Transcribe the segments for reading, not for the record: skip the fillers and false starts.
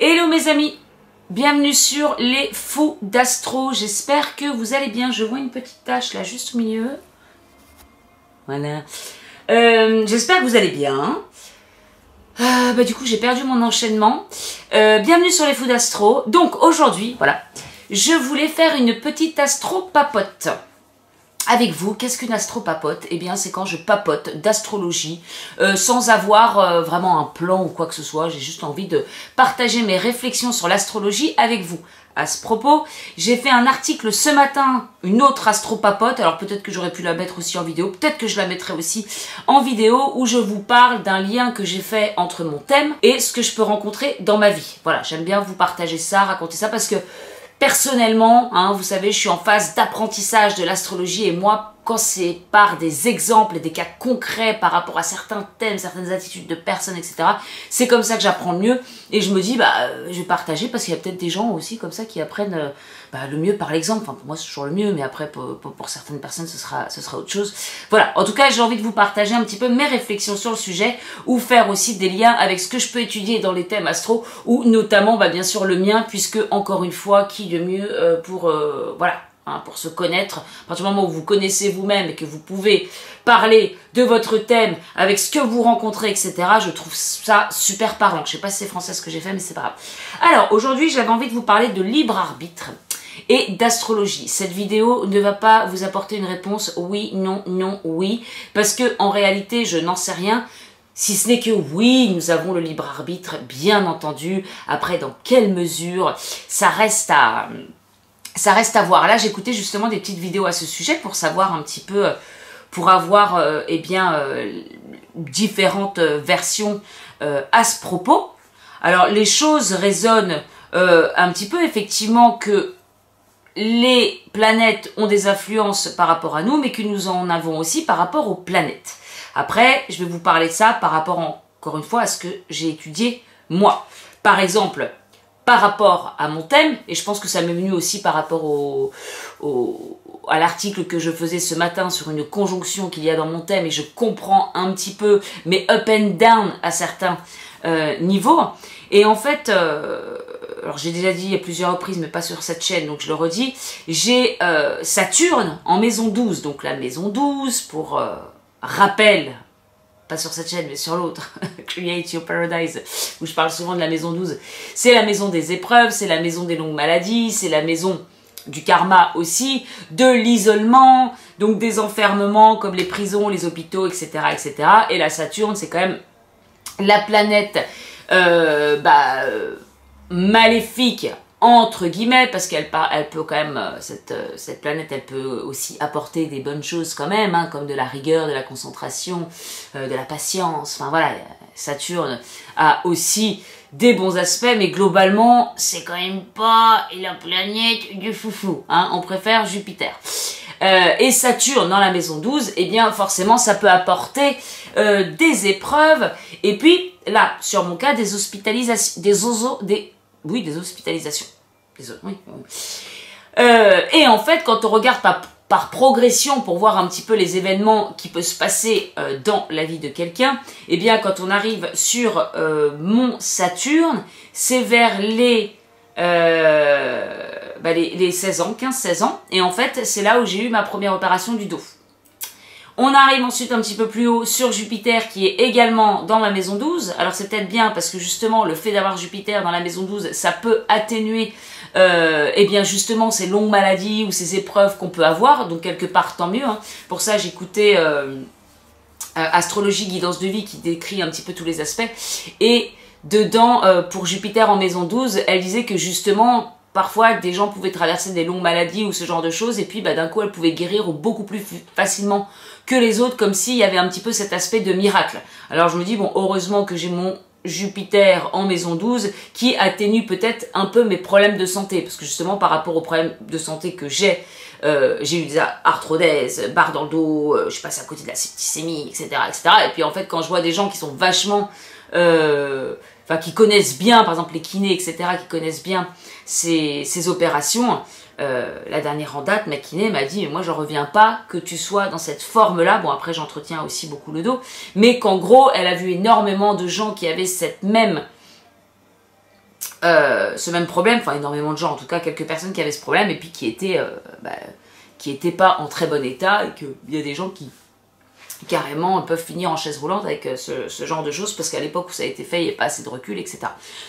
Hello mes amis, bienvenue sur les fous d'astro, j'espère que vous allez bien. Je vois une petite tache là juste au milieu, voilà. J'espère que vous allez bien. Du coup j'ai perdu mon enchaînement. Bienvenue sur les fous d'astro. Donc aujourd'hui, voilà, je voulais faire une petite astro papote avec vous. Qu'est-ce qu'une astro papote? Eh bien c'est quand je papote d'astrologie sans avoir vraiment un plan ou quoi que ce soit. J'ai juste envie de partager mes réflexions sur l'astrologie avec vous. À ce propos, j'ai fait un article ce matin, une autre astro papote, alors peut-être que j'aurais pu la mettre aussi en vidéo, peut-être que je la mettrai aussi en vidéo, où je vous parle d'un lien que j'ai fait entre mon thème et ce que je peux rencontrer dans ma vie. Voilà, j'aime bien vous partager ça, raconter ça, parce que personnellement, hein, vous savez, je suis en phase d'apprentissage de l'astrologie et moi, quand c'est par des exemples et des cas concrets par rapport à certains thèmes, certaines attitudes de personnes, etc., c'est comme ça que j'apprends le mieux. Et je me dis, je vais partager parce qu'il y a peut-être des gens aussi comme ça qui apprennent le mieux par l'exemple. Enfin, pour moi, c'est toujours le mieux, mais après, pour certaines personnes, ce sera autre chose. Voilà, en tout cas, j'ai envie de vous partager un petit peu mes réflexions sur le sujet ou faire aussi des liens avec ce que je peux étudier dans les thèmes astro ou notamment, bien sûr, le mien, puisque, encore une fois, qui de mieux pour, voilà, pour se connaître. À partir du moment où vous connaissez vous-même et que vous pouvez parler de votre thème avec ce que vous rencontrez, etc., je trouve ça super parlant. Je sais pas si c'est français ce que j'ai fait, mais c'est pas grave. Alors, aujourd'hui, j'avais envie de vous parler de libre arbitre et d'astrologie. Cette vidéo ne va pas vous apporter une réponse oui, non, non, oui, parce que en réalité, je n'en sais rien. Si ce n'est que oui, nous avons le libre arbitre, bien entendu. Après, dans quelle mesure, ça reste à voir. Là, j'écoutais justement des petites vidéos à ce sujet pour savoir un petit peu, pour avoir différentes versions à ce propos. Alors, les choses résonnent un petit peu, effectivement, que les planètes ont des influences par rapport à nous, mais que nous en avons aussi par rapport aux planètes. Après, je vais vous parler de ça par rapport, encore une fois, à ce que j'ai étudié moi. Par exemple, par rapport à mon thème, et je pense que ça m'est venu aussi par rapport à l'article que je faisais ce matin sur une conjonction qu'il y a dans mon thème, et je comprends un petit peu, mais up and down à certains niveaux. Et en fait, alors j'ai déjà dit à plusieurs reprises, mais pas sur cette chaîne, donc je le redis, j'ai Saturne en maison 12, donc la maison 12, pour rappel, pas sur cette chaîne, mais sur l'autre, Create Your Paradise, où je parle souvent de la maison 12. C'est la maison des épreuves, c'est la maison des longues maladies, c'est la maison du karma aussi, de l'isolement, donc des enfermements comme les prisons, les hôpitaux, etc., etc. Et la Saturne, c'est quand même la planète maléfique, entre guillemets, parce qu'elle peut quand même, cette planète, elle peut aussi apporter des bonnes choses quand même, hein, comme de la rigueur, de la concentration, de la patience. Enfin voilà, Saturne a aussi des bons aspects, mais globalement, c'est quand même pas la planète du foufou. Hein, on préfère Jupiter. Et Saturne dans la maison 12, eh bien forcément, ça peut apporter des épreuves. Et puis là, sur mon cas, des hospitalisations, des hospitalisations. Et en fait, quand on regarde par progression pour voir un petit peu les événements qui peuvent se passer dans la vie de quelqu'un, eh bien, quand on arrive sur mon Saturne, c'est vers les 16 ans, 15-16 ans. Et en fait, c'est là où j'ai eu ma première opération du dos. On arrive ensuite un petit peu plus haut sur Jupiter qui est également dans la maison 12. Alors c'est peut-être bien parce que justement le fait d'avoir Jupiter dans la maison 12, ça peut atténuer justement ces longues maladies ou ces épreuves qu'on peut avoir. Donc quelque part tant mieux. Hein. Pour ça j'écoutais Astrologie Guidance de Vie qui décrit un petit peu tous les aspects. Et dedans, pour Jupiter en maison 12, elle disait que justement parfois des gens pouvaient traverser des longues maladies ou ce genre de choses et puis d'un coup elles pouvaient guérir beaucoup plus facilement que les autres, comme s'il y avait un petit peu cet aspect de miracle. Alors je me dis, bon, heureusement que j'ai mon Jupiter en maison 12 qui atténue peut-être un peu mes problèmes de santé, parce que justement par rapport aux problèmes de santé que j'ai eu des arthrodèses, barres dans le dos, je suis passée à côté de la septicémie, etc., etc. Et puis en fait quand je vois des gens qui sont vachement qui connaissent bien, par exemple les kinés, etc., qui connaissent bien ces opérations, la dernière en date, ma kiné m'a dit, moi j'en reviens pas que tu sois dans cette forme-là, bon après j'entretiens aussi beaucoup le dos, mais qu'en gros elle a vu énormément de gens qui avaient cette même ce même problème, enfin énormément de gens, en tout cas quelques personnes qui avaient ce problème et puis qui étaient pas en très bon état et qu'il y a des gens qui carrément peuvent finir en chaise roulante avec ce genre de choses parce qu'à l'époque où ça a été fait, il n'y avait pas assez de recul, etc.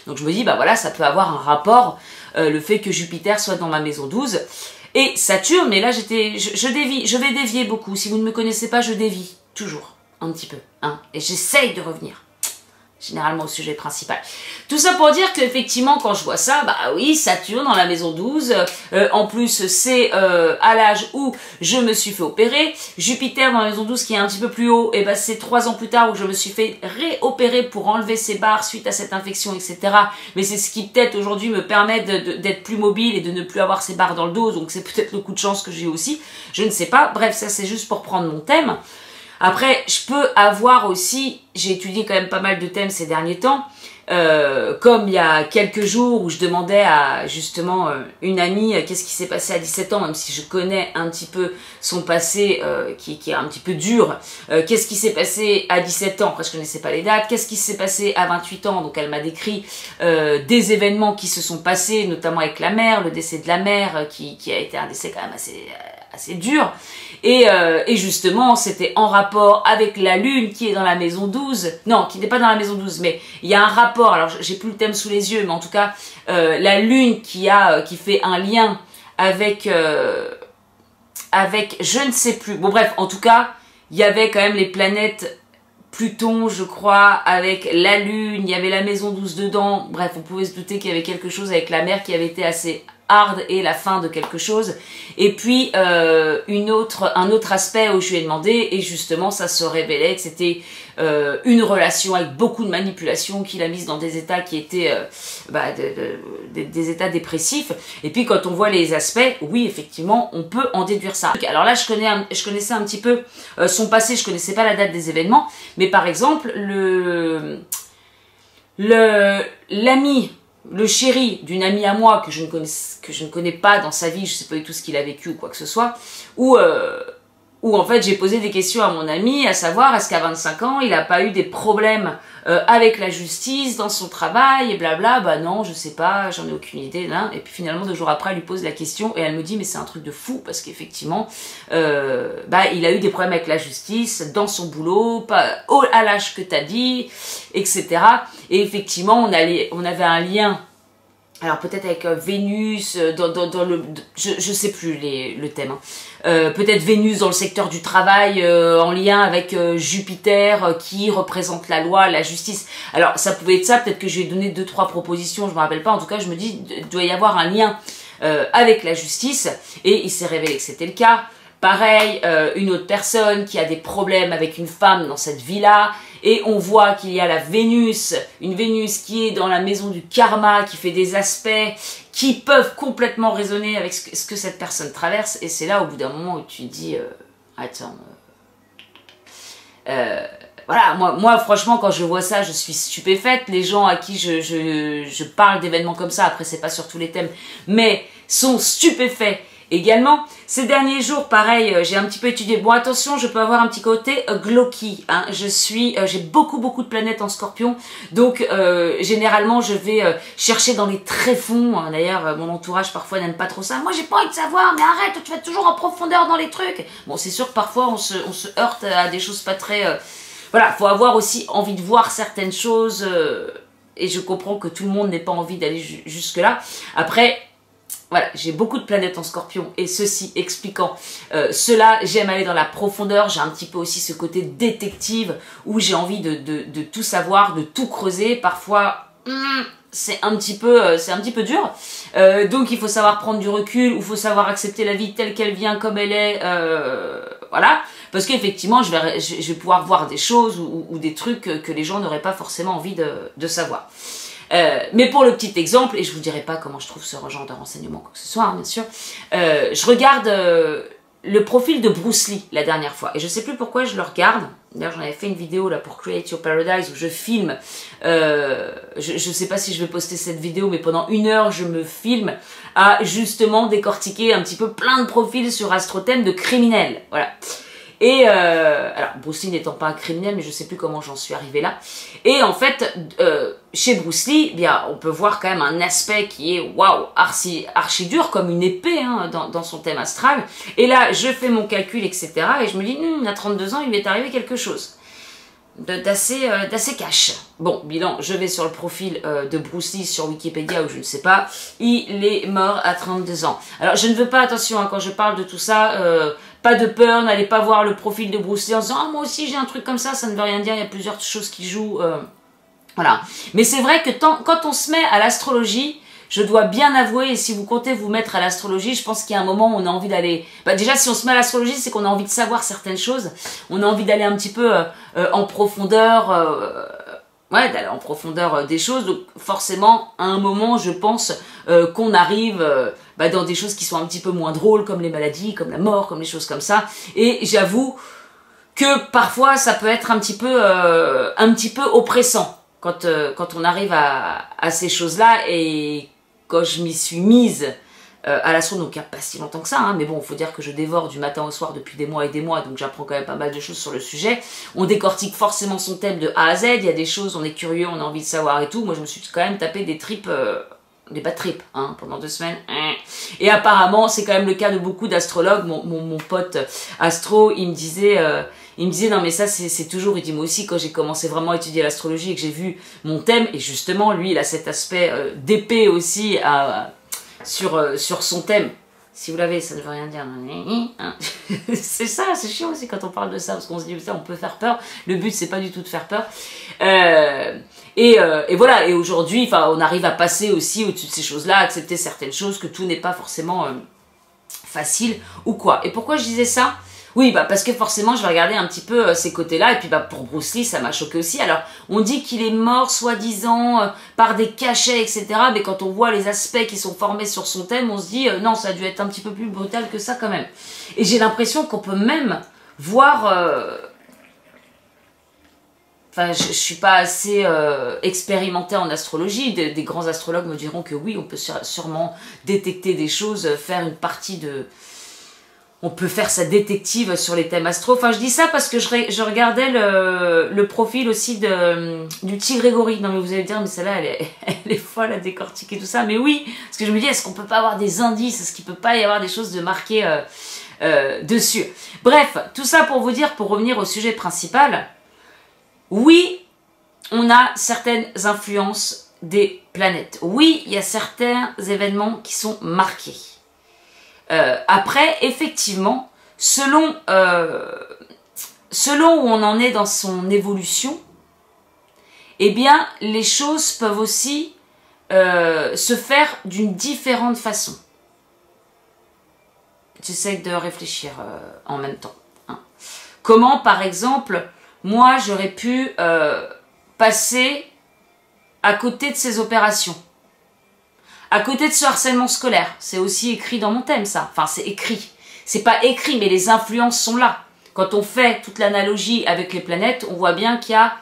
Donc je me dis, bah voilà, ça peut avoir un rapport, le fait que Jupiter soit dans ma maison 12 et Saturne, mais là je vais dévier beaucoup. Si vous ne me connaissez pas, je dévie, toujours, un petit peu, hein, et j'essaye de revenir généralement au sujet principal. Tout ça pour dire qu'effectivement, quand je vois ça, bah oui, Saturne dans la maison 12, en plus c'est à l'âge où je me suis fait opérer, Jupiter dans la maison 12 qui est un petit peu plus haut, et bah c'est 3 ans plus tard où je me suis fait réopérer pour enlever ces barres suite à cette infection, etc. Mais c'est ce qui peut-être aujourd'hui me permet d'être plus mobile et de ne plus avoir ces barres dans le dos, donc c'est peut-être le coup de chance que j'ai aussi, je ne sais pas, bref, ça c'est juste pour prendre mon thème. Après, je peux avoir aussi, j'ai étudié quand même pas mal de thèmes ces derniers temps, comme il y a quelques jours où je demandais à justement une amie qu'est-ce qui s'est passé à 17 ans, même si je connais un petit peu son passé qui est un petit peu dur, qu'est-ce qui s'est passé à 17 ans, après je connaissais pas les dates, qu'est-ce qui s'est passé à 28 ans, donc elle m'a décrit des événements qui se sont passés, notamment avec la mère, le décès de la mère qui a été un décès quand même assez dur, et justement c'était en rapport avec la lune qui est dans la maison 12, non qui n'est pas dans la maison 12 mais il y a un rapport, alors j'ai plus le thème sous les yeux mais en tout cas la lune qui fait un lien avec je ne sais plus, bon bref en tout cas il y avait quand même les planètes Pluton je crois avec la lune, il y avait la maison 12 dedans, bref on pouvait se douter qu'il y avait quelque chose avec la mer qui avait été assez hard et la fin de quelque chose, et puis un autre aspect où je lui ai demandé et justement ça se révélait que c'était une relation avec beaucoup de manipulation qui l'a mise dans des états qui étaient des états dépressifs, et puis quand on voit les aspects, oui effectivement on peut en déduire ça. Alors là je connaissais un petit peu son passé, je connaissais pas la date des événements, mais par exemple l'ami, le chéri d'une amie à moi que je ne connais pas dans sa vie, je sais pas du tout ce qu'il a vécu ou quoi que ce soit, où en fait j'ai posé des questions à mon ami, à savoir est-ce qu'à 25 ans il a pas eu des problèmes avec la justice dans son travail et blabla, bah non je sais pas, j'en ai aucune idée, hein. Et puis finalement 2 jours après elle lui pose la question et elle me dit mais c'est un truc de fou parce qu'effectivement il a eu des problèmes avec la justice dans son boulot, à l'âge que t'as dit, etc. Et effectivement on avait un lien, alors peut-être avec Vénus, dans le... Je sais plus le thème. Hein. Peut-être Vénus dans le secteur du travail, en lien avec Jupiter, qui représente la loi, la justice. Alors ça pouvait être ça, peut-être que je lui ai donné 2-3 propositions, je me rappelle pas. En tout cas, je me dis, il doit y avoir un lien avec la justice. Et il s'est révélé que c'était le cas. Pareil, une autre personne qui a des problèmes avec une femme dans cette vie-là, et on voit qu'il y a une Vénus qui est dans la maison du karma, qui fait des aspects qui peuvent complètement résonner avec ce que cette personne traverse, et c'est là au bout d'un moment où tu te dis attends, voilà, moi franchement quand je vois ça je suis stupéfaite. Les gens à qui je parle d'événements comme ça, après c'est pas sur tous les thèmes, mais sont stupéfaits également. Ces derniers jours, pareil, j'ai un petit peu étudié. Bon, attention, je peux avoir un petit côté glauqui. Hein. J'ai beaucoup de planètes en Scorpion, donc généralement, je vais chercher dans les tréfonds. Hein. D'ailleurs, mon entourage parfois n'aime pas trop ça. Moi, j'ai pas envie de savoir, mais arrête, tu vas toujours en profondeur dans les trucs. Bon, c'est sûr que parfois, on se heurte à des choses pas très... Voilà, faut avoir aussi envie de voir certaines choses, et je comprends que tout le monde n'ait pas envie d'aller jusque-là. Après... Voilà, j'ai beaucoup de planètes en Scorpion et ceci expliquant cela, j'aime aller dans la profondeur, j'ai un petit peu aussi ce côté détective où j'ai envie de tout savoir, de tout creuser. Parfois, c'est un petit peu dur, donc il faut savoir prendre du recul, ou il faut savoir accepter la vie telle qu'elle vient, comme elle est, voilà, parce qu'effectivement je vais pouvoir voir des choses ou des trucs que les gens n'auraient pas forcément envie de savoir. Mais pour le petit exemple, et je vous dirai pas comment je trouve ce genre de renseignements, quoi que ce soit, hein, bien sûr, je regarde le profil de Bruce Lee la dernière fois, et je sais plus pourquoi je le regarde. D'ailleurs j'en avais fait une vidéo là pour Create Your Paradise où je filme, je sais pas si je vais poster cette vidéo, mais pendant 1 heure je me filme à justement décortiquer un petit peu plein de profils sur AstroThème de criminels, voilà. Et alors Bruce Lee n'étant pas un criminel, mais je sais plus comment j'en suis arrivée là. Et en fait, chez Bruce Lee, bien, on peut voir quand même un aspect qui est waouh, archi dur comme une épée hein, dans son thème astral. Et là, je fais mon calcul, etc. Et je me dis, à 32 ans, il m'est arrivé quelque chose d'assez cash. Bon, bilan, je vais sur le profil de Bruce Lee sur Wikipédia ou je ne sais pas. Il est mort à 32 ans. Alors, je ne veux pas, attention, hein, quand je parle de tout ça, pas de peur, n'allez pas voir le profil de Bruce Lee en disant « Ah, moi aussi j'ai un truc comme ça ne veut rien dire, il y a plusieurs choses qui jouent. Voilà. Mais c'est vrai que quand on se met à l'astrologie, je dois bien avouer, et si vous comptez vous mettre à l'astrologie, je pense qu'il y a un moment où on a envie d'aller... Bah déjà, si on se met à l'astrologie, c'est qu'on a envie de savoir certaines choses. On a envie d'aller un petit peu en profondeur... ouais, d'aller en profondeur des choses. Donc forcément, à un moment, je pense qu'on arrive dans des choses qui sont un petit peu moins drôles, comme les maladies, comme la mort, comme les choses comme ça. Et j'avoue que parfois, ça peut être un petit peu oppressant quand on arrive à ces choses-là. Et quand je m'y suis mise à l'astro, donc il n'y a pas si longtemps que ça, hein, mais bon, il faut dire que je dévore du matin au soir depuis des mois et des mois, donc j'apprends quand même pas mal de choses sur le sujet. On décortique forcément son thème de A à Z, il y a des choses, on est curieux, on a envie de savoir et tout. Moi, je me suis quand même tapé des tripes, des bad trips, hein, pendant 2 semaines. Et apparemment, c'est quand même le cas de beaucoup d'astrologues. Mon pote astro, il me disait non mais ça c'est toujours, il dit moi aussi quand j'ai commencé vraiment à étudier l'astrologie et que j'ai vu mon thème, et justement lui il a cet aspect d'épée aussi sur son thème. Si vous l'avez, ça ne veut rien dire. C'est ça, c'est chiant aussi quand on parle de ça, parce qu'on se dit ça, on peut faire peur. Le but, c'est pas du tout de faire peur. Et voilà, et aujourd'hui, on arrive à passer aussi au-dessus de ces choses-là, accepter certaines choses, que tout n'est pas forcément facile ou quoi. Et pourquoi je disais ça ? Oui, parce que forcément, je vais regarder un petit peu ces côtés-là. Et puis, pour Bruce Lee, ça m'a choqué aussi. Alors, on dit qu'il est mort, soi-disant, par des cachets, etc. Mais quand on voit les aspects qui sont formés sur son thème, on se dit, non, ça a dû être un petit peu plus brutal que ça, quand même. Et j'ai l'impression qu'on peut même voir... Enfin, je suis pas assez expérimentée en astrologie. Des grands astrologues me diront que oui, on peut sûrement détecter des choses, faire une partie de... On peut faire sa détective sur les thèmes astro. Enfin, je dis ça parce que je regardais le profil aussi du petit Grégory. Non, mais vous allez me dire, mais celle-là, elle est folle à décortiquer tout ça. Mais oui, parce que je me dis, est-ce qu'on peut pas avoir des indices? Est-ce qu'il peut pas y avoir des choses de marquées dessus? Bref, tout ça pour vous dire, pour revenir au sujet principal, oui, on a certaines influences des planètes. Oui, il y a certains événements qui sont marqués. Après, effectivement, selon où on en est dans son évolution, eh bien, les choses peuvent aussi se faire d'une différente façon. J'essaie de réfléchir en même temps. Hein. Comment, par exemple, moi, j'aurais pu passer à côté de ces opérations? À côté de ce harcèlement scolaire, c'est aussi écrit dans mon thème, ça. Enfin, c'est écrit. C'est pas écrit, mais les influences sont là. Quand on fait toute l'analogie avec les planètes, on voit bien qu'il y a,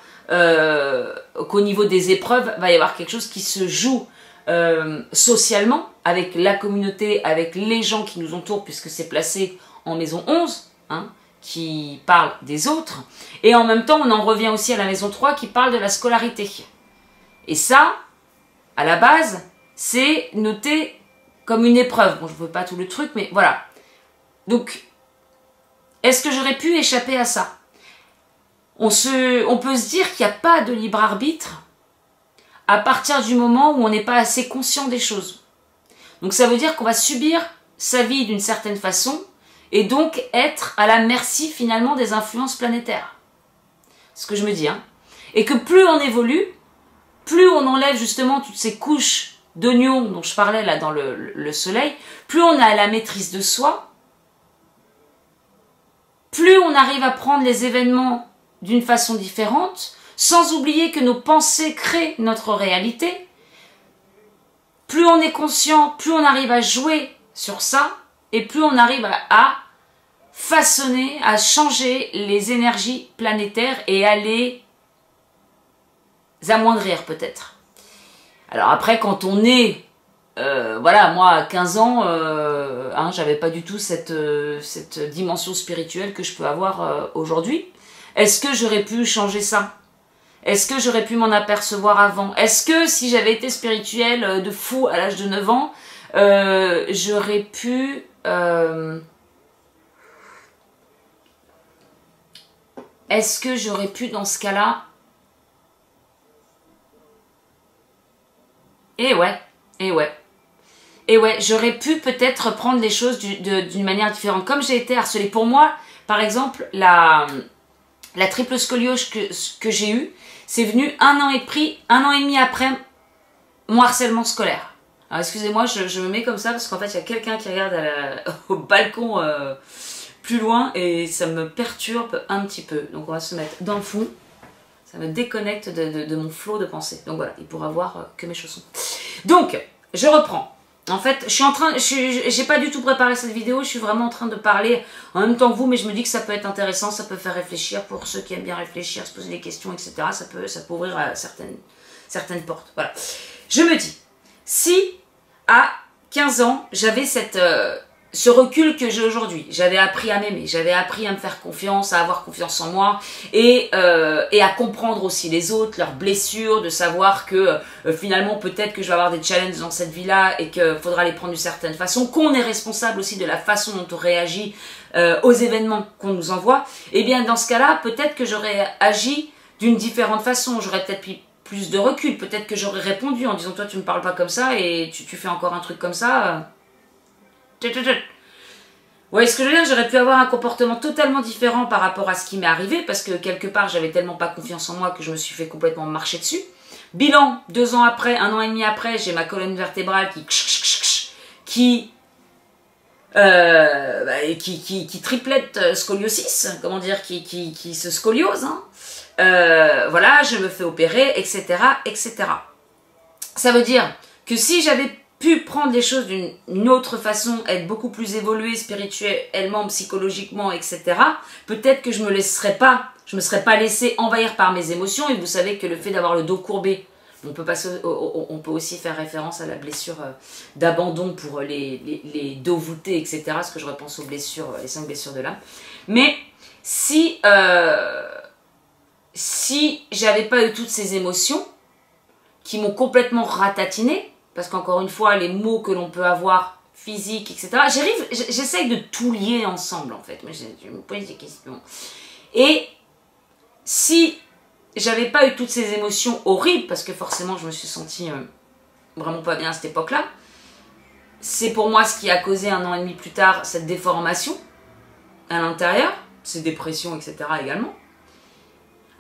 qu'au niveau des épreuves, va y avoir quelque chose qui se joue socialement, avec la communauté, avec les gens qui nous entourent, puisque c'est placé en maison 11, hein, qui parle des autres. Et en même temps, on en revient aussi à la maison 3, qui parle de la scolarité. Et ça, à la base... c'est noté comme une épreuve. Bon, je ne veux pas tout le truc, mais voilà. Donc, est-ce que j'aurais pu échapper à ça? On peut se dire qu'il n'y a pas de libre arbitre à partir du moment où on n'est pas assez conscient des choses. Donc, ça veut dire qu'on va subir sa vie d'une certaine façon et donc être à la merci finalement des influences planétaires. C'est ce que je me dis. Hein. Et que plus on évolue, plus on enlève justement toutes ces couches d'oignons dont je parlais là dans le soleil, plus on a la maîtrise de soi, plus on arrive à prendre les événements d'une façon différente, sans oublier que nos pensées créent notre réalité. Plus on est conscient, plus on arrive à jouer sur ça, et plus on arrive à façonner, à changer les énergies planétaires et à les amoindrir peut-être. Alors après, quand on est voilà, moi à 15 ans, j'avais pas du tout cette dimension spirituelle que je peux avoir aujourd'hui. Est-ce que j'aurais pu changer ça? Est-ce que j'aurais pu m'en apercevoir avant? Est-ce que si j'avais été spirituelle de fou à l'âge de 9 ans, j'aurais pu... Est-ce que j'aurais pu dans ce cas-là... Et ouais. J'aurais pu peut-être prendre les choses d'une manière différente. Comme j'ai été harcelée. Pour moi, par exemple, la triple scoliose que j'ai eue, c'est venu un an et demi après mon harcèlement scolaire. Alors excusez-moi, je me mets comme ça parce qu'en fait, il y a quelqu'un qui regarde au balcon plus loin et ça me perturbe un petit peu. Donc on va se mettre dans le fond. Ça me déconnecte de mon flot de pensée. Donc voilà, il pourra voir que mes chaussons. Donc, je reprends. En fait, j'ai pas du tout préparé cette vidéo, je suis vraiment en train de parler en même temps que vous, mais je me dis que ça peut être intéressant, ça peut faire réfléchir pour ceux qui aiment bien réfléchir, se poser des questions, etc. Ça peut ouvrir à certaines portes. Voilà. Je me dis, si à 15 ans, j'avais ce recul que j'ai aujourd'hui, j'avais appris à m'aimer, j'avais appris à me faire confiance, à avoir confiance en moi et à comprendre aussi les autres, leurs blessures, de savoir que finalement peut-être que je vais avoir des challenges dans cette vie-là et qu'il faudra les prendre d'une certaine façon, qu'on est responsable aussi de la façon dont on réagit aux événements qu'on nous envoie, et bien dans ce cas-là, peut-être que j'aurais agi d'une différente façon, j'aurais peut-être pris plus de recul, peut-être que j'aurais répondu en disant toi tu me parles pas comme ça et tu fais encore un truc comme ça... Vous voyez ce que je veux dire? J'aurais pu avoir un comportement totalement différent par rapport à ce qui m'est arrivé parce que quelque part j'avais tellement pas confiance en moi que je me suis fait complètement marcher dessus. Bilan, 2 ans après, 1 an et demi après, j'ai ma colonne vertébrale qui triplette scoliosis, comment dire, qui se scoliose. Hein. Voilà, je me fais opérer, etc., etc. Ça veut dire que si j'avais pu prendre les choses d'une autre façon, être beaucoup plus évoluée spirituellement, psychologiquement, etc., peut-être que je me serais pas laissée envahir par mes émotions. Et vous savez que le fait d'avoir le dos courbé, on peut aussi faire référence à la blessure d'abandon pour les dos voûtés, etc., parce que je repense aux blessures, les 5 blessures de l'âme. Mais si j'avais pas eu toutes ces émotions qui m'ont complètement ratatiné, parce qu'encore une fois, les mots que l'on peut avoir, physiques, etc. J'essaye de tout lier ensemble, en fait. Mais je me pose des questions. Et si j'avais pas eu toutes ces émotions horribles, parce que forcément, je me suis sentie vraiment pas bien à cette époque-là, c'est pour moi ce qui a causé 1 an et demi plus tard cette déformation à l'intérieur, ces dépressions, etc. également.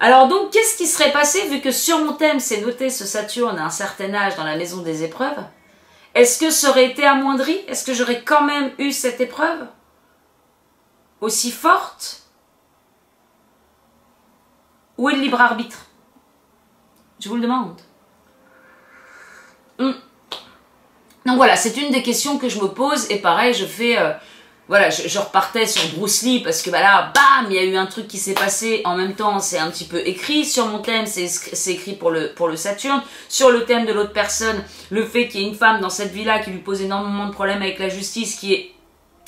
Alors donc, qu'est-ce qui serait passé vu que sur mon thème, c'est noté ce Saturne à un certain âge dans la maison des épreuves? Est-ce que ça aurait été amoindri? Est-ce que j'aurais quand même eu cette épreuve aussi forte? Où est le libre arbitre? Je vous le demande. Donc voilà, c'est une des questions que je me pose et pareil, je fais... Voilà, je repartais sur Bruce Lee parce que bah là, bam, il y a eu un truc qui s'est passé. En même temps, c'est un petit peu écrit. Sur mon thème, c'est écrit pour le Saturne. Sur le thème de l'autre personne, le fait qu'il y ait une femme dans cette vie-là qui lui pose énormément de problèmes avec la justice,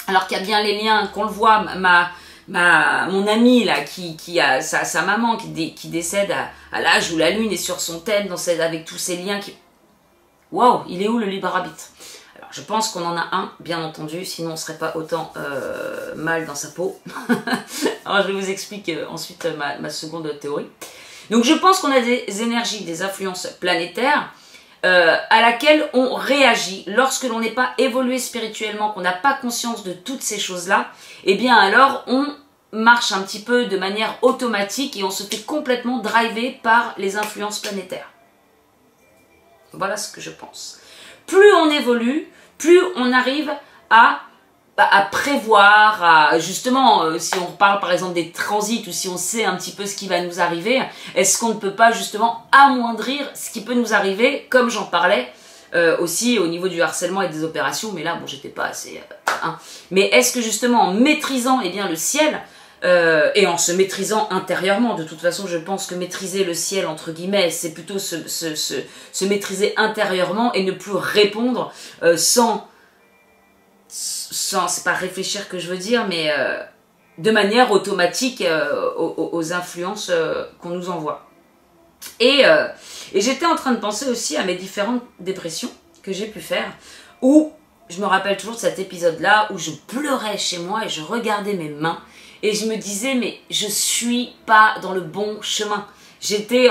alors qu'il y a bien les liens, qu'on le voit, mon amie là, qui a sa maman qui décède à l'âge où la lune est sur son thème, avec tous ces liens qui... Waouh, il est où le libre arbitre? Je pense qu'on en a un, bien entendu, sinon on ne serait pas autant mal dans sa peau. Alors je vous explique ensuite ma seconde théorie. Donc je pense qu'on a des énergies, des influences planétaires à laquelle on réagit lorsque l'on n'est pas évolué spirituellement, qu'on n'a pas conscience de toutes ces choses-là. Eh bien alors on marche un petit peu de manière automatique et on se fait complètement driver par les influences planétaires. Voilà ce que je pense. Plus on évolue, plus on arrive à prévoir, justement, si on parle par exemple des transits ou si on sait un petit peu ce qui va nous arriver, est-ce qu'on ne peut pas justement amoindrir ce qui peut nous arriver, comme j'en parlais aussi au niveau du harcèlement et des opérations, mais là, bon, j'étais pas assez... Mais est-ce que justement en maîtrisant eh bien, le ciel, et en se maîtrisant intérieurement. De toute façon, je pense que maîtriser le ciel, entre guillemets, c'est plutôt se maîtriser intérieurement et ne plus répondre sans c'est pas réfléchir que je veux dire, mais de manière automatique aux influences qu'on nous envoie. Et j'étais en train de penser aussi à mes différentes dépressions que j'ai pu faire, où je me rappelle toujours de cet épisode-là, où je pleurais chez moi et je regardais mes mains, et je me disais, mais je suis pas dans le bon chemin. J'étais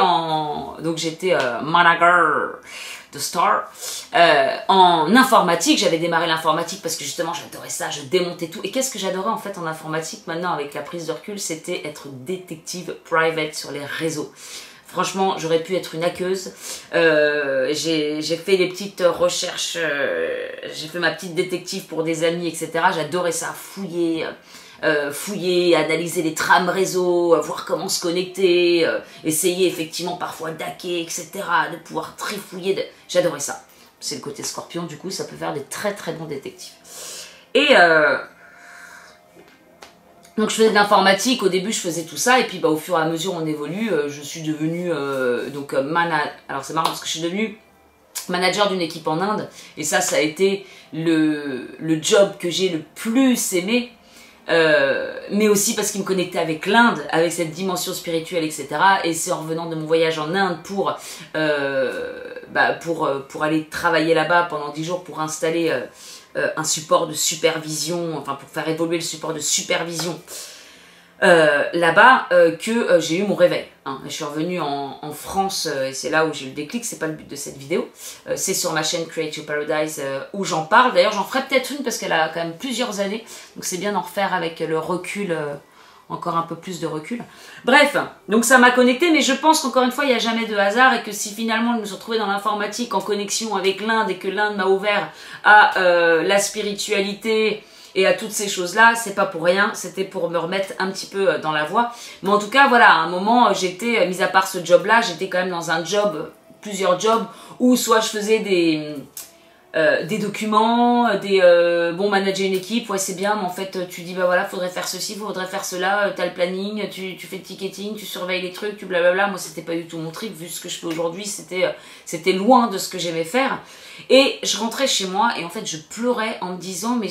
manager de Star, en informatique. J'avais démarré l'informatique parce que justement j'adorais ça, je démontais tout. Et qu'est-ce que j'adorais en fait en informatique maintenant avec la prise de recul, c'était être détective private sur les réseaux. Franchement, j'aurais pu être une hackeuse. J'ai fait des petites recherches, j'ai fait ma petite détective pour des amis, etc. J'adorais ça, fouiller, analyser les trames réseau, voir comment se connecter, essayer effectivement parfois d'hacker, etc. De pouvoir trifouiller. J'adorais ça. C'est le côté scorpion, du coup, ça peut faire des très très bons détectives. Et donc je faisais de l'informatique, au début je faisais tout ça, et puis au fur et à mesure on évolue, je suis devenue alors c'est marrant parce que je suis devenue manager d'une équipe en Inde, et ça a été le job que j'ai le plus aimé, mais aussi parce qu'il me connectait avec l'Inde, avec cette dimension spirituelle, etc. Et c'est en revenant de mon voyage en Inde pour aller travailler là-bas pendant 10 jours pour installer un support de supervision, enfin pour faire évoluer le support de supervision là-bas, que j'ai eu mon réveil. Hein. Je suis revenue en France, et c'est là où j'ai eu le déclic, c'est pas le but de cette vidéo. C'est sur ma chaîne Create Your Paradise où j'en parle. D'ailleurs, j'en ferai peut-être une parce qu'elle a quand même plusieurs années, donc c'est bien d'en refaire avec le recul, encore un peu plus de recul. Bref, donc ça m'a connecté, mais je pense qu'encore une fois, il n'y a jamais de hasard, et que si finalement je me suis retrouvée dans l'informatique en connexion avec l'Inde, et que l'Inde m'a ouvert à la spiritualité et à toutes ces choses-là, c'est pas pour rien, c'était pour me remettre un petit peu dans la voie. Mais en tout cas, voilà, à un moment, j'étais, mis à part ce job-là, j'étais quand même dans un job, plusieurs jobs, où soit je faisais des documents, manager une équipe, ouais c'est bien, mais en fait tu dis voilà, faudrait faire ceci, faudrait faire cela, t'as le planning, tu fais le ticketing, tu surveilles les trucs, tu blablabla. Moi c'était pas du tout mon truc, vu ce que je fais aujourd'hui, c'était loin de ce que j'aimais faire. Et je rentrais chez moi et en fait je pleurais en me disant mais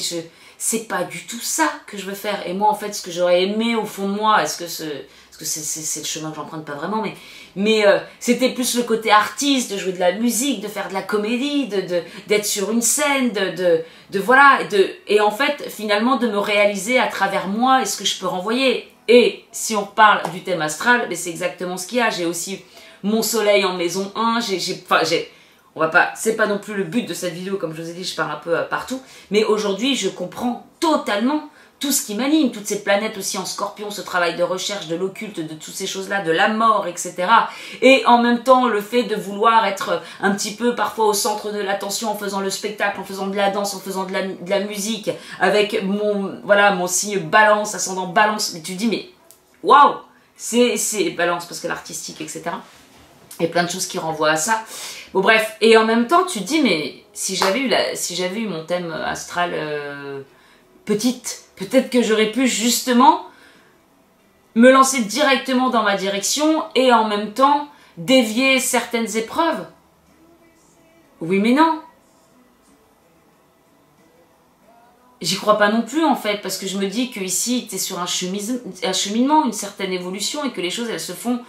c'est pas du tout ça que je veux faire. Et moi en fait ce que j'aurais aimé au fond de moi, est-ce que c'est le chemin que j'emprunte, pas vraiment, mais c'était plus le côté artiste, de jouer de la musique, de faire de la comédie, d'être sur une scène, et en fait finalement de me réaliser à travers moi et ce que je peux renvoyer. Et si on parle du thème astral, c'est exactement ce qu'il y a. J'ai aussi mon soleil en maison 1, c'est pas non plus le but de cette vidéo, comme je vous ai dit, je parle un peu partout, mais aujourd'hui je comprends totalement tout ce qui m'anime, toutes ces planètes aussi en scorpion, ce travail de recherche, de l'occulte, de toutes ces choses-là, de la mort, etc. Et en même temps, le fait de vouloir être un petit peu parfois au centre de l'attention en faisant le spectacle, en faisant de la danse, en faisant de la musique, avec mon signe balance, ascendant balance. Mais tu te dis, mais waouh, c'est balance parce que l'artistique, etc. Et plein de choses qui renvoient à ça. Bon bref, et en même temps, tu te dis, mais si j'avais eu mon thème astral petite, peut-être que j'aurais pu justement me lancer directement dans ma direction et en même temps dévier certaines épreuves. Oui mais non. J'y crois pas non plus en fait, parce que je me dis que ici tu es sur un cheminement, une certaine évolution, et que les choses elles se font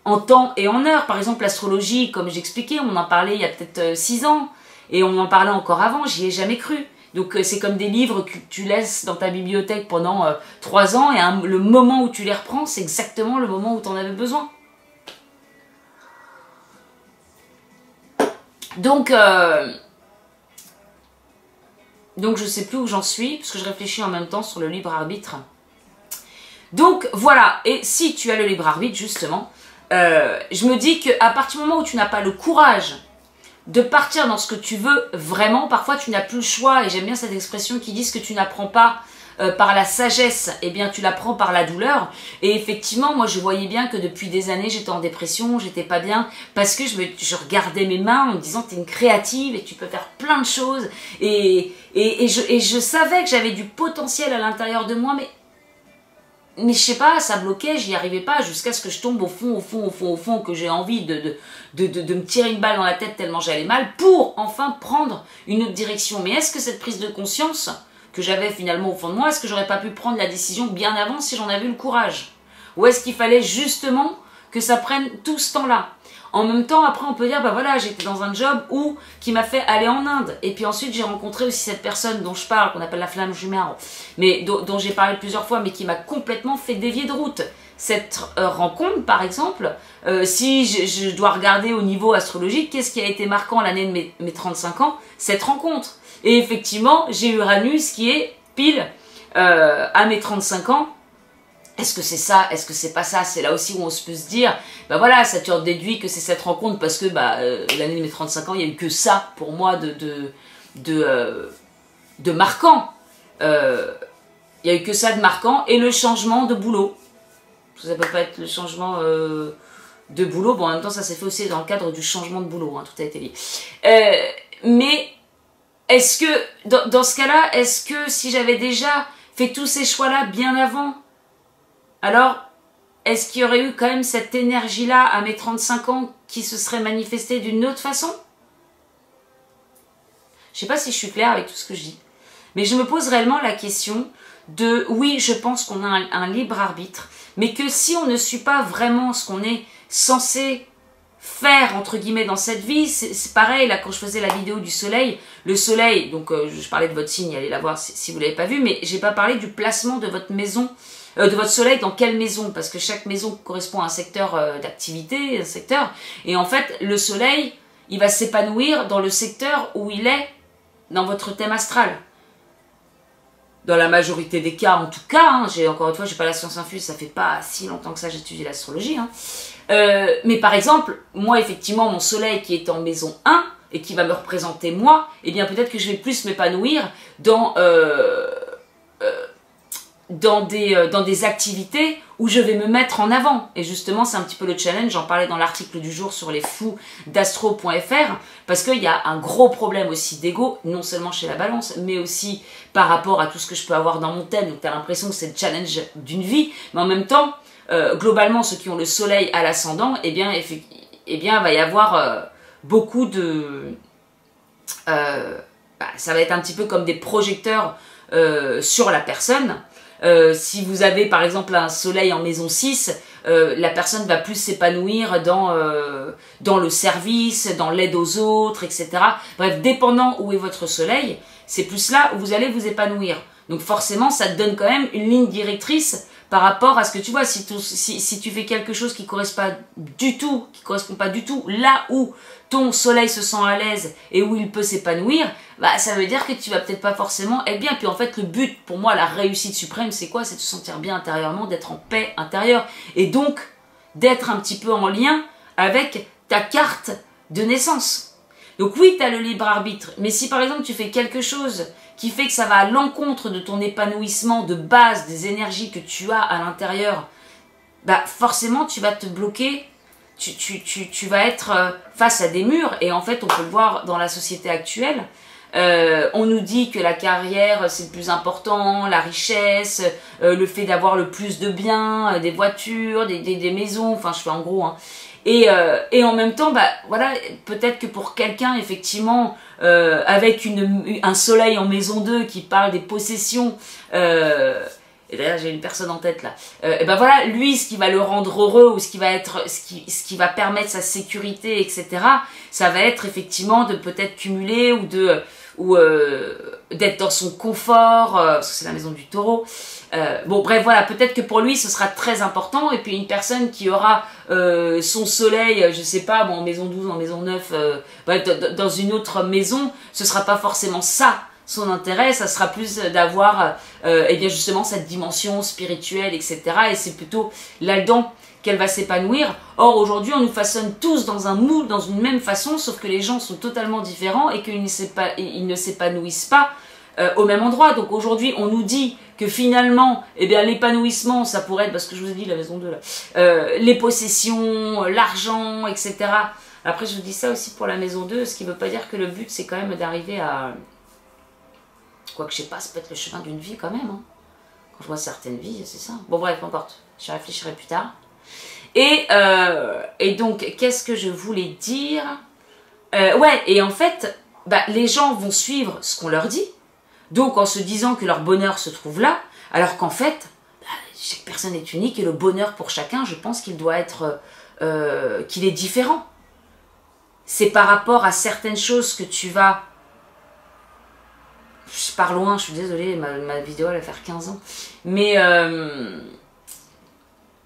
en temps et en heure. Par exemple l'astrologie, comme j'expliquais, on en parlait il y a peut-être 6 ans, et on en parlait encore avant, j'y ai jamais cru. Donc c'est comme des livres que tu laisses dans ta bibliothèque pendant 3 ans, et le moment où tu les reprends, c'est exactement le moment où tu en avais besoin. Donc je sais plus où j'en suis, parce que je réfléchis en même temps sur le libre arbitre. Donc voilà, et si tu as le libre arbitre justement, je me dis qu'à partir du moment où tu n'as pas le courage de partir dans ce que tu veux vraiment, parfois tu n'as plus le choix, et j'aime bien cette expression qui dit que tu n'apprends pas par la sagesse, eh bien tu l'apprends par la douleur. Et effectivement, moi je voyais bien que depuis des années j'étais en dépression, j'étais pas bien, parce que je regardais mes mains en me disant t'es une créative et tu peux faire plein de choses, et je savais que j'avais du potentiel à l'intérieur de moi, mais mais je sais pas, ça bloquait, j'y arrivais pas, jusqu'à ce que je tombe au fond, que j'ai envie de me tirer une balle dans la tête tellement j'allais mal, pour enfin prendre une autre direction. Mais est-ce que cette prise de conscience que j'avais finalement au fond de moi, est-ce que j'aurais pas pu prendre la décision bien avant si j'en avais eu le courage? Ou est-ce qu'il fallait justement que ça prenne tout ce temps-là? En même temps, après, on peut dire, bah voilà, j'étais dans un job qui m'a fait aller en Inde. Et puis ensuite, j'ai rencontré aussi cette personne dont je parle, qu'on appelle la flamme jumelle, mais dont j'ai parlé plusieurs fois, mais qui m'a complètement fait dévier de route. Cette rencontre, par exemple, si je dois regarder au niveau astrologique, qu'est-ce qui a été marquant l'année de mes 35 ans? Cette rencontre. Et effectivement, j'ai Uranus qui est pile à mes 35 ans. Est-ce que c'est ça? Est-ce que c'est pas ça? C'est là aussi où on se peut se dire, bah voilà, Saturne déduit que c'est cette rencontre parce que l'année de mes 35 ans, il n'y a eu que ça pour moi de marquant. Il n'y a eu que ça de marquant et le changement de boulot. Ça peut pas être le changement de boulot. Bon, en même temps, ça s'est fait aussi dans le cadre du changement de boulot, hein, tout a été lié. Mais est-ce que, dans ce cas-là, est-ce que si j'avais déjà fait tous ces choix-là bien avant, alors, est-ce qu'il y aurait eu quand même cette énergie-là à mes 35 ans qui se serait manifestée d'une autre façon? Je ne sais pas si je suis claire avec tout ce que je dis. Mais je me pose réellement la question de, oui, je pense qu'on a un libre arbitre, mais que si on ne suit pas vraiment ce qu'on est censé faire, entre guillemets, dans cette vie, c'est pareil, là, quand je faisais la vidéo du soleil, le soleil, donc je parlais de votre signe, allez la voir si vous ne l'avez pas vu, mais j'ai pas parlé du placement de votre maison, de votre soleil dans quelle maison, parce que chaque maison correspond à un secteur d'activité, un secteur, et en fait, le soleil, il va s'épanouir dans le secteur où il est dans votre thème astral. Dans la majorité des cas, en tout cas, hein, encore une fois, j'ai pas la science infuse, ça fait pas si longtemps que ça j'étudie l'astrologie, hein. Mais par exemple, moi, effectivement, mon soleil qui est en maison 1, et qui va me représenter moi, eh bien peut-être que je vais plus m'épanouir dans des activités où je vais me mettre en avant. Et justement, c'est un petit peu le challenge, j'en parlais dans l'article du jour sur les fous d'astro.fr, parce qu'il y a un gros problème aussi d'ego, non seulement chez la balance, mais aussi par rapport à tout ce que je peux avoir dans mon thème. Donc tu as l'impression que c'est le challenge d'une vie, mais en même temps, globalement, ceux qui ont le soleil à l'ascendant, eh bien, va y avoir beaucoup de... ça va être un petit peu comme des projecteurs sur la personne. Si vous avez par exemple un soleil en maison 6, la personne va plus s'épanouir dans le service, dans l'aide aux autres, etc. Bref, dépendant où est votre soleil, c'est plus là où vous allez vous épanouir. Donc forcément, ça te donne quand même une ligne directrice par rapport à ce que tu vois. Si tu fais quelque chose qui ne correspond pas du tout là où ton soleil se sent à l'aise et où il peut s'épanouir, bah, ça veut dire que tu vas peut-être pas forcément être bien. Puis en fait, le but, pour moi, la réussite suprême, c'est quoi? C'est de se sentir bien intérieurement, d'être en paix intérieure. Et donc, d'être un petit peu en lien avec ta carte de naissance. Donc oui, tu as le libre arbitre. Mais si par exemple, tu fais quelque chose qui fait que ça va à l'encontre de ton épanouissement de base, des énergies que tu as à l'intérieur, bah forcément, tu vas te bloquer. Tu vas être face à des murs, et en fait on peut le voir dans la société actuelle. On nous dit que la carrière c'est le plus important, la richesse, le fait d'avoir le plus de biens, des voitures, des maisons, enfin je fais en gros, hein. Et en même temps, bah voilà, peut-être que pour quelqu'un effectivement avec un soleil en maison 2 qui parle des possessions, et d'ailleurs j'ai une personne en tête là, et ben voilà, lui ce qui va le rendre heureux, ou ce qui va permettre sa sécurité, etc., ça va être effectivement de peut-être cumuler ou d'être dans son confort, parce que c'est la maison du taureau. Bon bref voilà, peut-être que pour lui ce sera très important, et puis une personne qui aura son soleil, je sais pas, bon, en maison 12, en maison 9, dans une autre maison, ce sera pas forcément ça son intérêt, ça sera plus d'avoir eh bien justement cette dimension spirituelle, etc. Et c'est plutôt là-dedans qu'elle va s'épanouir. Or aujourd'hui on nous façonne tous dans un moule, dans une même façon, sauf que les gens sont totalement différents et qu'ils ne s'épanouissent pas au même endroit. Donc aujourd'hui on nous dit que finalement eh bien l'épanouissement ça pourrait être, parce que je vous ai dit la maison 2 là, les possessions, l'argent, etc. Après je vous dis ça aussi pour la maison 2, ce qui ne veut pas dire que le but c'est quand même d'arriver à... Quoique je sais pas, ça peut être le chemin d'une vie quand même, hein. Quand je vois certaines vies, c'est ça. Bon bref, peu importe, j'y réfléchirai plus tard. Et donc, qu'est-ce que je voulais dire? Ouais, et en fait, bah, les gens vont suivre ce qu'on leur dit, donc en se disant que leur bonheur se trouve là, alors qu'en fait, bah, chaque personne est unique et le bonheur pour chacun, je pense qu'il doit être, qu'il est différent. C'est par rapport à certaines choses que tu vas... Je pars loin, je suis désolée, ma vidéo elle va faire 15 ans. Mais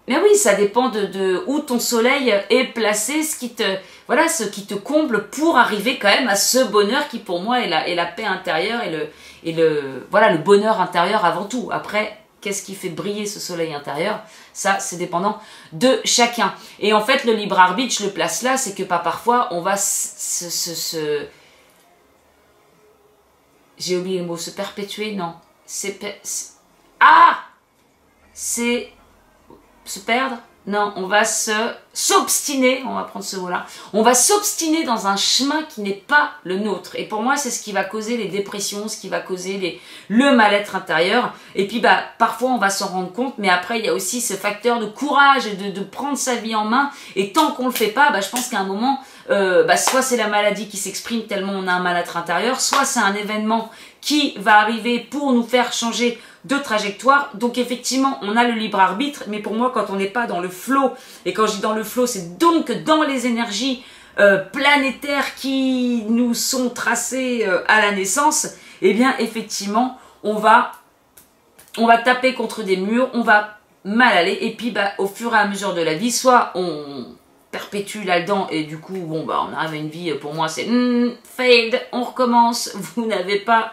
oui, ça dépend de où ton soleil est placé, ce qui te comble pour arriver quand même à ce bonheur qui pour moi est la paix intérieure et le bonheur intérieur avant tout. Après, qu'est-ce qui fait briller ce soleil intérieur? Ça, c'est dépendant de chacun. Et en fait, le libre arbitre, je le place là, c'est que parfois on va j'ai oublié le mot, se perpétuer, non. C'est se perdre? Non, on va s'obstiner, on va prendre ce mot-là. On va s'obstiner dans un chemin qui n'est pas le nôtre. Et pour moi, c'est ce qui va causer les dépressions, ce qui va causer le mal-être intérieur. Et puis, bah, parfois, on va s'en rendre compte, mais après, il y a aussi ce facteur de courage et de prendre sa vie en main. Et tant qu'on le fait pas, bah, je pense qu'à un moment, soit c'est la maladie qui s'exprime tellement on a un mal-être intérieur, soit c'est un événement qui va arriver pour nous faire changer de trajectoire. Donc effectivement, on a le libre arbitre, mais pour moi, quand on n'est pas dans le flow, et quand je dis dans le flow, c'est donc dans les énergies planétaires qui nous sont tracées à la naissance, eh bien effectivement, on va taper contre des murs, on va mal aller, et puis bah, au fur et à mesure de la vie, soit on perpétue là-dedans et du coup bon bah on arrive à une vie, pour moi c'est failed, on recommence, vous n'avez pas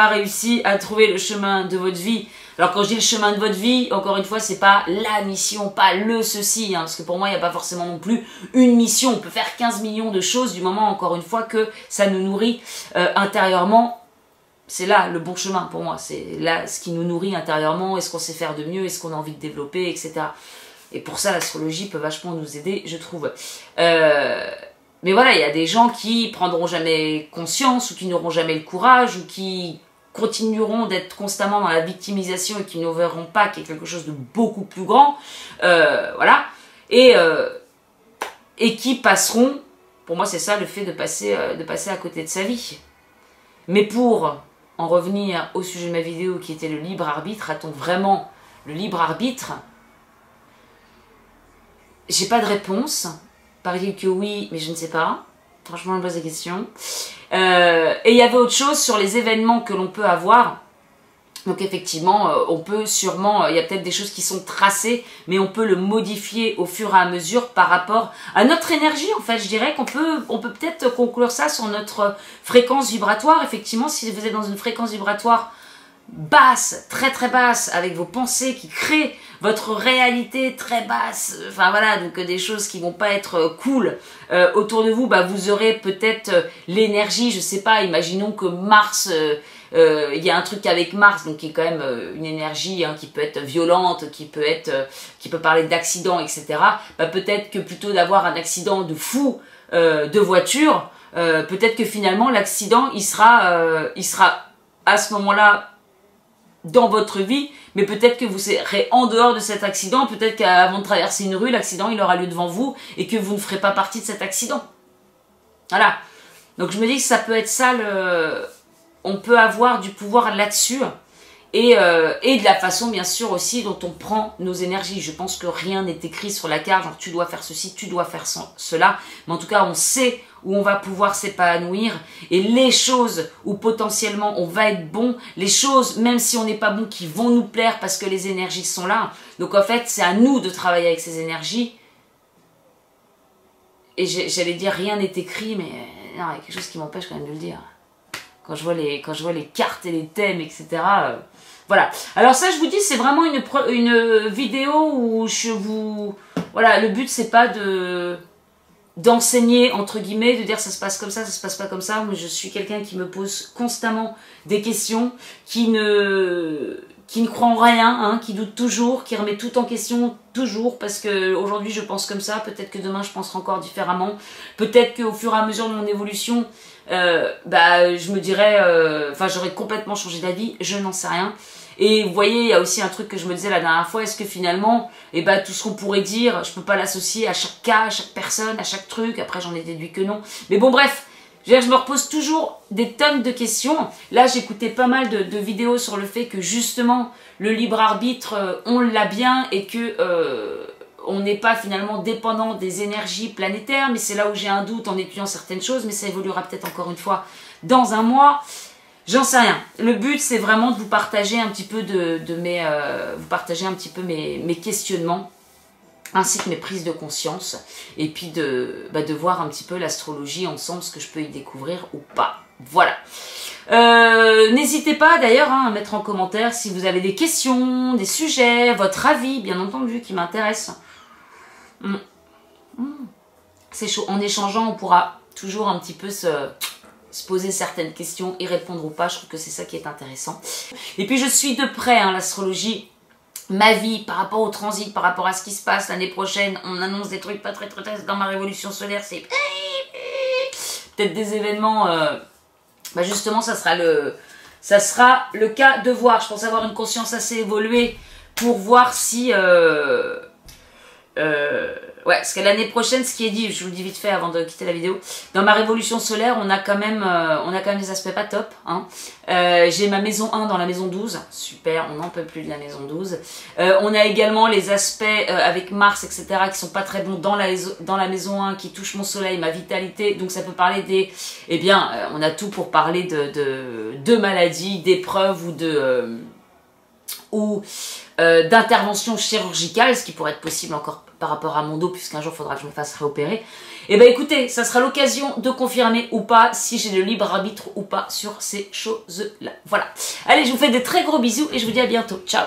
réussi à trouver le chemin de votre vie. Alors quand je dis le chemin de votre vie, encore une fois, c'est pas la mission, pas le ceci, hein, parce que pour moi il n'y a pas forcément non plus une mission. On peut faire 15 millions de choses du moment, encore une fois, que ça nous nourrit intérieurement. C'est là le bon chemin pour moi, c'est là ce qui nous nourrit intérieurement, est-ce qu'on sait faire de mieux, est-ce qu'on a envie de développer, etc. Et pour ça, l'astrologie peut vachement nous aider, je trouve. Mais voilà, il y a des gens qui prendront jamais conscience, ou qui n'auront jamais le courage, ou qui continueront d'être constamment dans la victimisation et qui ne verront pas qu'il y a quelque chose de beaucoup plus grand. Voilà. Et qui passeront, pour moi c'est ça le fait de passer à côté de sa vie. Mais pour en revenir au sujet de ma vidéo qui était le libre arbitre, a-t-on vraiment le libre arbitre? J'ai pas de réponse. Paraît-il que oui, mais je ne sais pas. Franchement, je me pose la question. Et il y avait autre chose sur les événements que l'on peut avoir. Donc effectivement, on peut sûrement, il y a peut-être des choses qui sont tracées, mais on peut le modifier au fur et à mesure par rapport à notre énergie. En fait, je dirais qu'on peut peut-être conclure ça sur notre fréquence vibratoire. Effectivement, si vous êtes dans une fréquence vibratoire basse, très très basse, avec vos pensées qui créent votre réalité très basse, enfin voilà, donc des choses qui vont pas être cool autour de vous, bah vous aurez peut-être l'énergie, je sais pas, imaginons que Mars, il y a un truc avec Mars, donc qui est quand même une énergie qui peut être violente, qui peut parler d'accident, etc. Bah peut-être que plutôt d'avoir un accident de fou de voiture, peut-être que finalement l'accident il sera à ce moment-là dans votre vie, mais peut-être que vous serez en dehors de cet accident, peut-être qu'avant de traverser une rue, l'accident il aura lieu devant vous et que vous ne ferez pas partie de cet accident. Voilà. Donc je me dis que ça peut être ça, on peut avoir du pouvoir là-dessus et de la façon bien sûr aussi dont on prend nos énergies. Je pense que rien n'est écrit sur la carte, genre tu dois faire ceci, tu dois faire cela, mais en tout cas on sait où on va pouvoir s'épanouir et les choses où potentiellement on va être bon, les choses même si on n'est pas bon qui vont nous plaire parce que les énergies sont là. Donc en fait c'est à nous de travailler avec ces énergies. Et j'allais dire rien n'est écrit, mais non, il y a quelque chose qui m'empêche quand même de le dire. Quand je vois les cartes et les thèmes, etc. Voilà. Alors ça, je vous dis, c'est vraiment une vidéo où je vous... Voilà, le but, c'est pas d'enseigner, entre guillemets, de dire ça se passe comme ça se passe pas comme ça. Moi, je suis quelqu'un qui me pose constamment des questions, qui ne croit en rien, qui doute toujours, qui remet tout en question toujours, parce que aujourd'hui je pense comme ça, peut-être que demain je penserai encore différemment, peut-être qu'au fur et à mesure de mon évolution, je me dirais, j'aurais complètement changé d'avis, je n'en sais rien. Et vous voyez, il y a aussi un truc que je me disais la dernière fois, est-ce que finalement, eh ben, tout ce qu'on pourrait dire, je peux pas l'associer à chaque cas, à chaque personne, à chaque truc. Après, j'en ai déduit que non. Mais bon, bref, je me repose toujours des tonnes de questions. Là, j'écoutais pas mal de vidéos sur le fait que justement, le libre arbitre, on l'a bien et que on n'est pas finalement dépendant des énergies planétaires. Mais c'est là où j'ai un doute en étudiant certaines choses, mais ça évoluera peut-être encore une fois dans un mois. J'en sais rien. Le but, c'est vraiment de vous partager un petit peu mes questionnements, ainsi que mes prises de conscience, et puis de voir un petit peu l'astrologie ensemble, ce que je peux y découvrir ou pas. Voilà. N'hésitez pas d'ailleurs à mettre en commentaire si vous avez des questions, des sujets, votre avis, bien entendu, qui m'intéresse. C'est chaud. En échangeant, on pourra toujours un petit peu se poser certaines questions, y répondre ou pas. Je trouve que c'est ça qui est intéressant. Et puis je suis de près l'astrologie, ma vie par rapport au transit, par rapport à ce qui se passe l'année prochaine. On annonce des trucs pas très dans ma révolution solaire. C'est peut-être des événements. Justement, ça sera le cas de voir. Je pense avoir une conscience assez évoluée pour voir si ouais, parce que l'année prochaine, ce qui est dit, je vous le dis vite fait avant de quitter la vidéo, dans ma révolution solaire, on a quand même des aspects pas top. Hein. J'ai ma maison 1 dans la maison 12, super, on n'en peut plus de la maison 12. On a également les aspects avec Mars, etc., qui sont pas très bons dans la maison 1, qui touchent mon soleil, ma vitalité, donc ça peut parler des... Eh bien, on a tout pour parler de maladies, d'épreuves ou d'intervention chirurgicale, ce qui pourrait être possible encore par rapport à mon dos, puisqu'un jour il faudra que je me fasse réopérer. Et ben écoutez, ça sera l'occasion de confirmer ou pas si j'ai le libre arbitre ou pas sur ces choses-là. Voilà. Allez, je vous fais de très gros bisous et je vous dis à bientôt. Ciao!